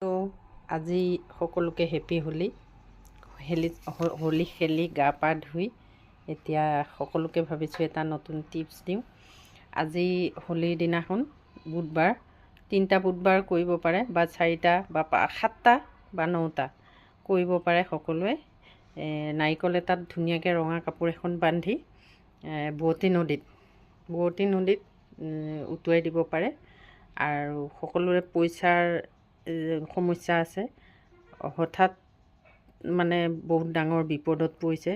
তো আজি সকলোকে হেপী হোলী হোলী খেলি গা পা ধুই এতিয়া সকলোকে ভাবিছোঁ এটা নতুন টিপছ দিওঁ। আজি হোলীৰ দিনাখন বুধবাৰ 3টা বুধবাৰ কৰিব পাৰে বা 4টা বা 7টা বা 9টা কৰিব পাৰে সকলোৱে। নাৰিকল এটাত ধুনীয়াকৈ ৰঙা কাপোৰ এখন বান্ধি বোৱতী নদীত উটুৱাই দিব পাৰে। আৰু সকলোৰে পইচাৰ সমস্যা আছে, হঠাৎ মানে বহুত ডাঙৰ বিপদত পৰিছে,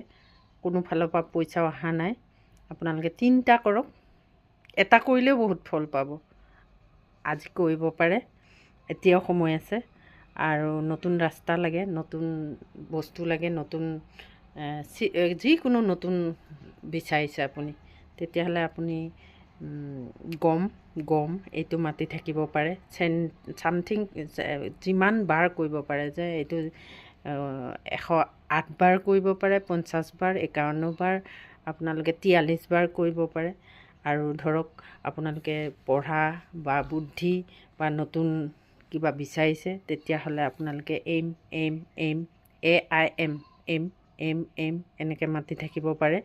কোনো ফালৰ পৰা পইচাও অহা নাই, আপোনালোকে 3টা কৰক। এটা কৰিলেও বহুত ফল পাব। আজি কৰিব পাৰে, এতিয়াও সময় আছে। আৰু নতুন ৰাস্তা লাগে, নতুন বস্তু লাগে, নতুন যিকোনো নতুন বিচাৰিছে আপুনি, তেতিয়াহ'লে আপুনি গম এইটো মাতি থাকিব পাৰে। ছামথিং যিমান বাৰ কৰিব পাৰে, যে এইটো 108 বাৰ কৰিব পাৰে, 50 বাৰ, 51 বাৰ, আপোনালোকে 43 বাৰ কৰিব পাৰে। আৰু ধৰক আপোনালোকে পঢ়া বা বুদ্ধি বা নতুন কিবা বিচাৰিছে, তেতিয়াহ'লে আপোনালোকে এম এনেকৈ মাতি থাকিব পাৰে।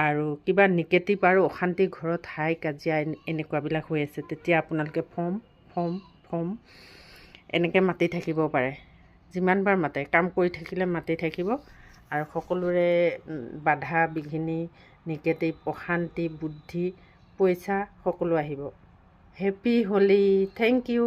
আৰু কিবা নিগেটিভ আৰু অশান্তি ঘৰত হাই কাজিয়া এনেকুৱাবিলাক হৈ আছে, তেতিয়া আপোনালোকে ফম এনেকৈ মাতি থাকিব পাৰে। যিমান বাৰ মাতে, কাম কৰি থাকিলে মাতি থাকিব। আৰু সকলোৰে বাধা বিঘিনি, নিগেটিভ, অশান্তি, বুদ্ধি, পইচা সকলো আহিব। Happy Holi, thank U.